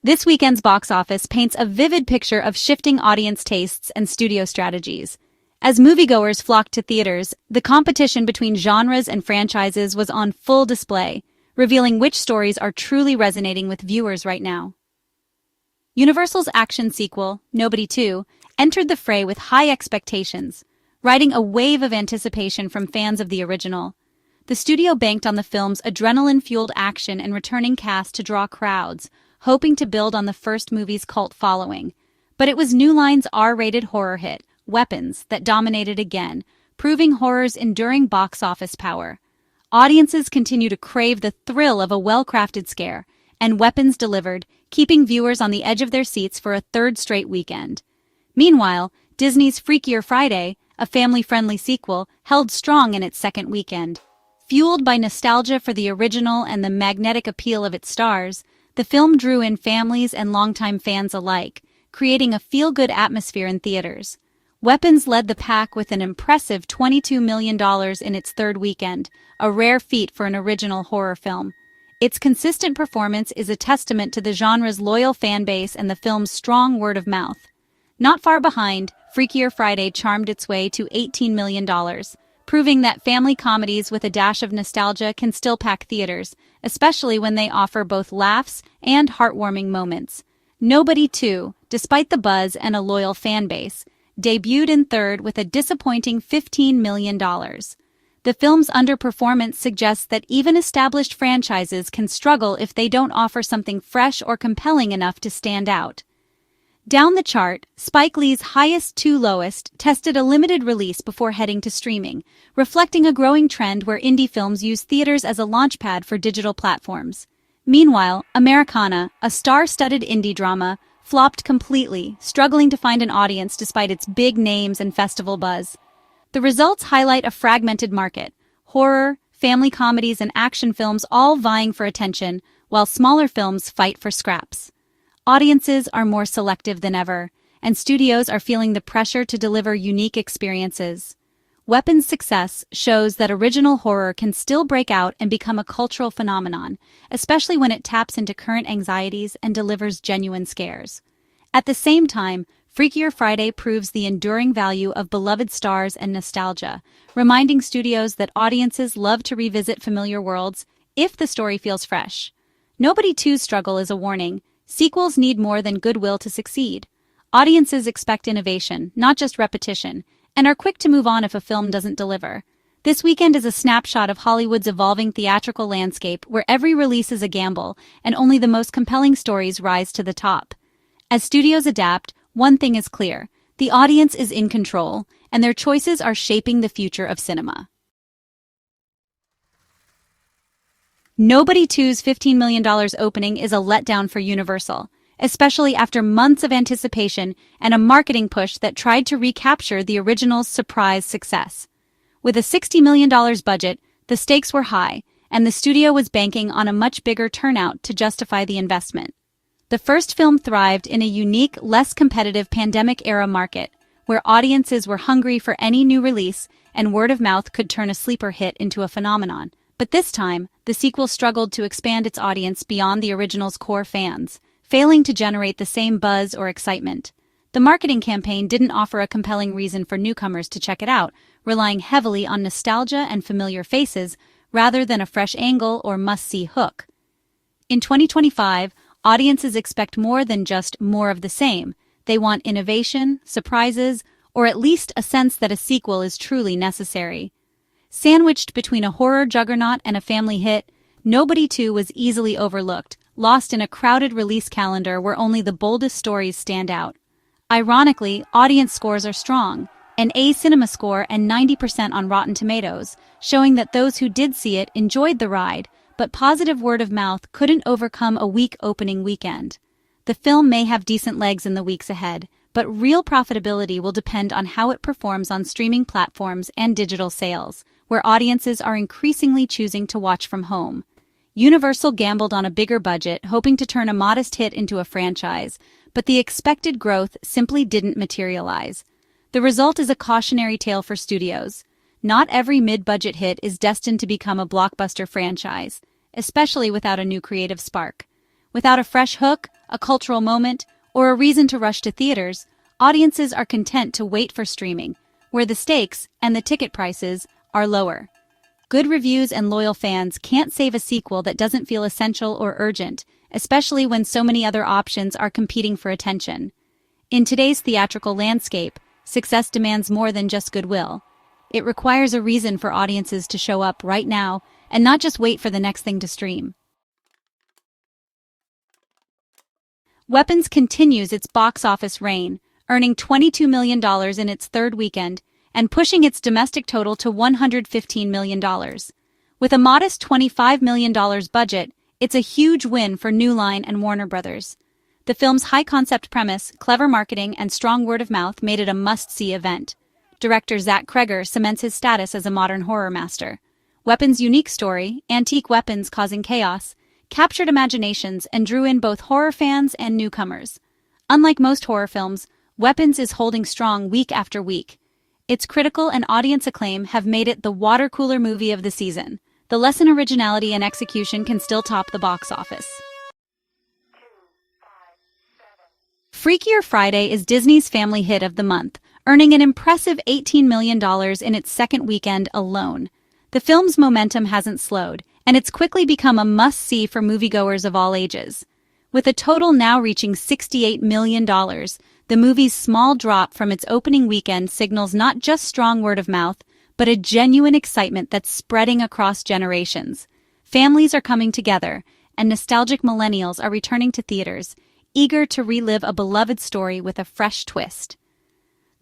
This weekend's box office paints a vivid picture of shifting audience tastes and studio strategies. As moviegoers flocked to theaters, the competition between genres and franchises was on full display, revealing which stories are truly resonating with viewers right now. Universal's action sequel, Nobody 2, entered the fray with high expectations, riding a wave of anticipation from fans of the original. The studio banked on the film's adrenaline-fueled action and returning cast to draw crowds, hoping to build on the first movie's cult following. But it was New Line's R-rated horror hit, Weapons, that dominated again, proving horror's enduring box office power. Audiences continue to crave the thrill of a well-crafted scare, and Weapons delivered, keeping viewers on the edge of their seats for a third straight weekend. Meanwhile, Disney's Freakier Friday, a family-friendly sequel, held strong in its second weekend. Fueled by nostalgia for the original and the magnetic appeal of its stars, the film drew in families and longtime fans alike, creating a feel-good atmosphere in theaters. Weapons led the pack with an impressive $22 million in its third weekend, a rare feat for an original horror film. Its consistent performance is a testament to the genre's loyal fan base and the film's strong word of mouth. Not far behind, Freakier Friday charmed its way to $18 million, proving that family comedies with a dash of nostalgia can still pack theaters, especially when they offer both laughs and heartwarming moments. Nobody 2, despite the buzz and a loyal fan base, debuted in third with a disappointing $15 million. The film's underperformance suggests that even established franchises can struggle if they don't offer something fresh or compelling enough to stand out. Down the chart, Spike Lee's Highest to Lowest tested a limited release before heading to streaming, reflecting a growing trend where indie films use theaters as a launchpad for digital platforms. Meanwhile, Americana, a star-studded indie drama, flopped completely, struggling to find an audience despite its big names and festival buzz. The results highlight a fragmented market: horror, family comedies, and action films all vying for attention, while smaller films fight for scraps. Audiences are more selective than ever, and studios are feeling the pressure to deliver unique experiences. Weapons' success shows that original horror can still break out and become a cultural phenomenon, especially when it taps into current anxieties and delivers genuine scares. At the same time, Freakier Friday proves the enduring value of beloved stars and nostalgia, reminding studios that audiences love to revisit familiar worlds if the story feels fresh. Nobody 2's struggle is a warning. Sequels need more than goodwill to succeed. Audiences expect innovation, not just repetition, and are quick to move on if a film doesn't deliver. This weekend is a snapshot of Hollywood's evolving theatrical landscape where every release is a gamble, and only the most compelling stories rise to the top. As studios adapt, one thing is clear: the audience is in control, and their choices are shaping the future of cinema. Nobody 2's $15 million opening is a letdown for Universal, especially after months of anticipation and a marketing push that tried to recapture the original's surprise success. With a $60 million budget, the stakes were high, and the studio was banking on a much bigger turnout to justify the investment. The first film thrived in a unique, less competitive pandemic-era market, where audiences were hungry for any new release, and word of mouth could turn a sleeper hit into a phenomenon. But this time, the sequel struggled to expand its audience beyond the original's core fans, failing to generate the same buzz or excitement. The marketing campaign didn't offer a compelling reason for newcomers to check it out, relying heavily on nostalgia and familiar faces rather than a fresh angle or must-see hook. In 2025, audiences expect more than just more of the same. They want innovation, surprises, or at least a sense that a sequel is truly necessary. Sandwiched between a horror juggernaut and a family hit, Nobody 2 was easily overlooked, lost in a crowded release calendar where only the boldest stories stand out. Ironically, audience scores are strong, an A Cinema score and 90% on Rotten Tomatoes, showing that those who did see it enjoyed the ride, but positive word of mouth couldn't overcome a weak opening weekend. The film may have decent legs in the weeks ahead, but real profitability will depend on how it performs on streaming platforms and digital sales, where audiences are increasingly choosing to watch from home. Universal gambled on a bigger budget, hoping to turn a modest hit into a franchise, but the expected growth simply didn't materialize. The result is a cautionary tale for studios. Not every mid-budget hit is destined to become a blockbuster franchise, especially without a new creative spark. Without a fresh hook, a cultural moment, or a reason to rush to theaters, audiences are content to wait for streaming, where the stakes and the ticket prices are lower. Good reviews and loyal fans can't save a sequel that doesn't feel essential or urgent, especially when so many other options are competing for attention. In today's theatrical landscape, success demands more than just goodwill. It requires a reason for audiences to show up right now and not just wait for the next thing to stream. Weapons continues its box office reign, earning $22 million in its third weekend and pushing its domestic total to $115 million. With a modest $25 million budget, it's a huge win for New Line and Warner Brothers. The film's high-concept premise, clever marketing, and strong word-of-mouth made it a must-see event. Director Zach Cregger cements his status as a modern horror master. Weapons' unique story, antique weapons causing chaos, captured imaginations and drew in both horror fans and newcomers. Unlike most horror films, Weapons is holding strong week after week. Its critical and audience acclaim have made it the water cooler movie of the season. The lesson originality and execution can still top the box office. Freakier Friday is Disney's family hit of the month, earning an impressive $18 million in its second weekend alone. The film's momentum hasn't slowed, and it's quickly become a must-see for moviegoers of all ages. With a total now reaching $68 million, the movie's small drop from its opening weekend signals not just strong word of mouth, but a genuine excitement that's spreading across generations. Families are coming together, and nostalgic millennials are returning to theaters, eager to relive a beloved story with a fresh twist.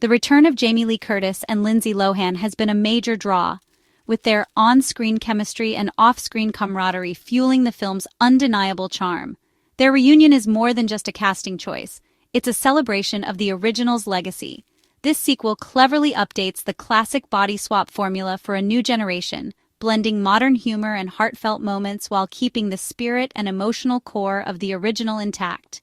The return of Jamie Lee Curtis and Lindsay Lohan has been a major draw, with their on-screen chemistry and off-screen camaraderie fueling the film's undeniable charm. Their reunion is more than just a casting choice. It's a celebration of the original's legacy. This sequel cleverly updates the classic body swap formula for a new generation, blending modern humor and heartfelt moments while keeping the spirit and emotional core of the original intact.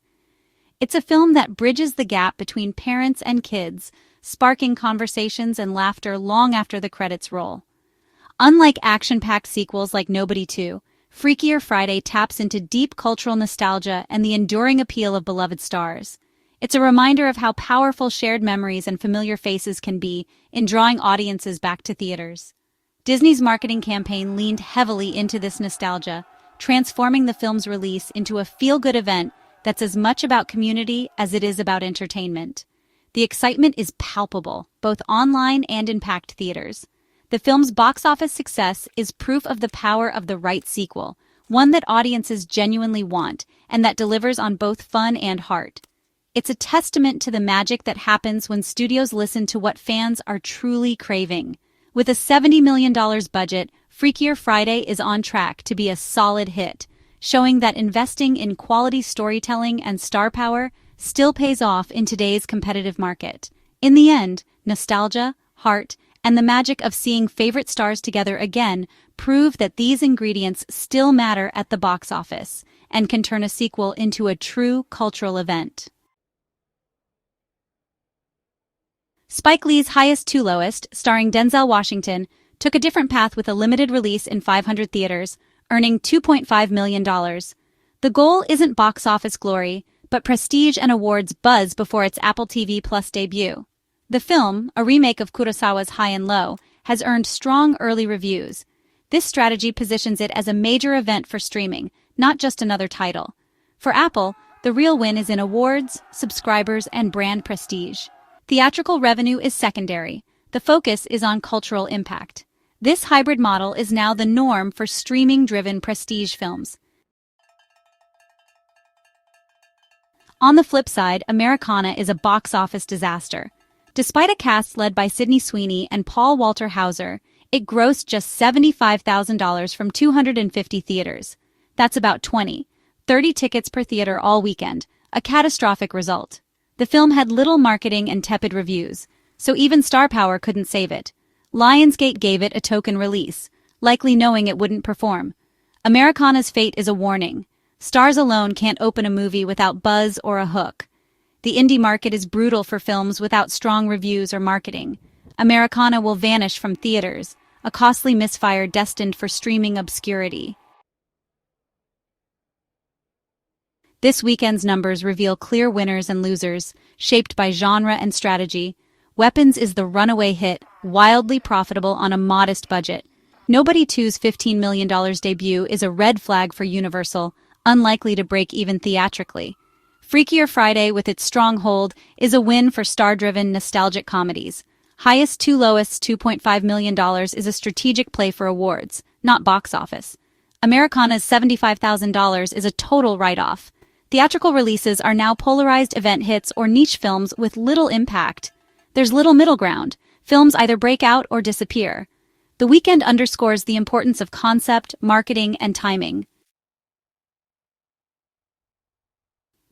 It's a film that bridges the gap between parents and kids, sparking conversations and laughter long after the credits roll. Unlike action-packed sequels like Nobody 2, Freakier Friday taps into deep cultural nostalgia and the enduring appeal of beloved stars. It's a reminder of how powerful shared memories and familiar faces can be in drawing audiences back to theaters. Disney's marketing campaign leaned heavily into this nostalgia, transforming the film's release into a feel-good event that's as much about community as it is about entertainment. The excitement is palpable, both online and in packed theaters. The film's box office success is proof of the power of the right sequel, one that audiences genuinely want, and that delivers on both fun and heart. It's a testament to the magic that happens when studios listen to what fans are truly craving. With a $70 million budget, Freakier Friday is on track to be a solid hit, showing that investing in quality storytelling and star power still pays off in today's competitive market. In the end, nostalgia, heart, and the magic of seeing favorite stars together again prove that these ingredients still matter at the box office and can turn a sequel into a true cultural event. Spike Lee's Highest to Lowest, starring Denzel Washington, took a different path with a limited release in 500 theaters, earning $2.5 million. The goal isn't box office glory, but prestige and awards buzz before its Apple TV Plus debut. The film, a remake of Kurosawa's High and Low, has earned strong early reviews. This strategy positions it as a major event for streaming, not just another title. For Apple, the real win is in awards, subscribers, and brand prestige. Theatrical revenue is secondary. The focus is on cultural impact. This hybrid model is now the norm for streaming-driven prestige films. On the flip side, Americana is a box office disaster. Despite a cast led by Sweeney and Paul Walter Hauser, it grossed just $75,000 from 250 theaters. That's about 30 tickets per theater all weekend, a catastrophic result. The film had little marketing and tepid reviews, so even star power couldn't save it. Lionsgate gave it a token release, likely knowing it wouldn't perform. Americana's fate is a warning. Stars alone can't open a movie without buzz or a hook. The indie market is brutal for films without strong reviews or marketing. Americana will vanish from theaters, a costly misfire destined for streaming obscurity. This weekend's numbers reveal clear winners and losers, shaped by genre and strategy. Weapons is the runaway hit, wildly profitable on a modest budget. Nobody 2's $15 million debut is a red flag for Universal, unlikely to break even theatrically. Freakier Friday, with its strong hold, is a win for star-driven, nostalgic comedies. Highest to lowest $2.5 million is a strategic play for awards, not box office. Americana's $75,000 is a total write-off. Theatrical releases are now polarized event hits or niche films with little impact. There's little middle ground. Films either break out or disappear. The weekend underscores the importance of concept, marketing, and timing.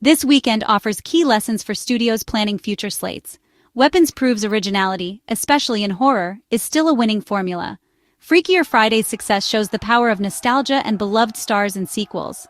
This weekend offers key lessons for studios planning future slates. Weapons proves originality, especially in horror, is still a winning formula. Freakier Friday's success shows the power of nostalgia and beloved stars in sequels.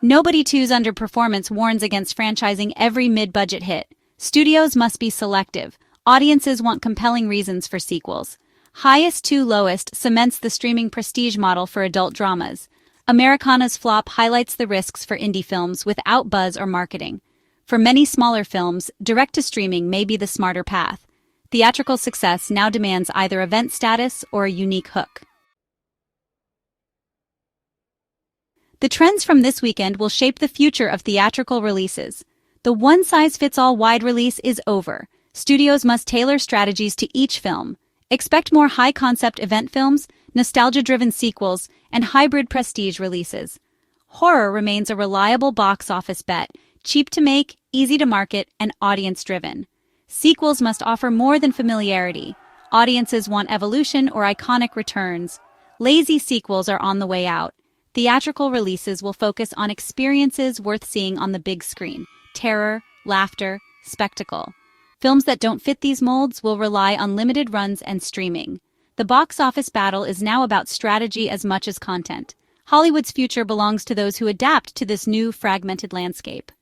Nobody 2's underperformance warns against franchising every mid-budget hit. Studios must be selective. Audiences want compelling reasons for sequels. Highest to lowest cements the streaming prestige model for adult dramas. Americana's flop highlights the risks for indie films without buzz or marketing. For many smaller films, direct-to-streaming may be the smarter path. Theatrical success now demands either event status or a unique hook. The trends from this weekend will shape the future of theatrical releases. The one-size-fits-all wide release is over. Studios must tailor strategies to each film. Expect more high-concept event films, nostalgia-driven sequels, and hybrid prestige releases. Horror remains a reliable box office bet, cheap to make, easy to market, and audience-driven. Sequels must offer more than familiarity. Audiences want evolution or iconic returns. Lazy sequels are on the way out. Theatrical releases will focus on experiences worth seeing on the big screen. Terror, laughter, spectacle. Films that don't fit these molds will rely on limited runs and streaming. The box office battle is now about strategy as much as content. Hollywood's future belongs to those who adapt to this new, fragmented landscape.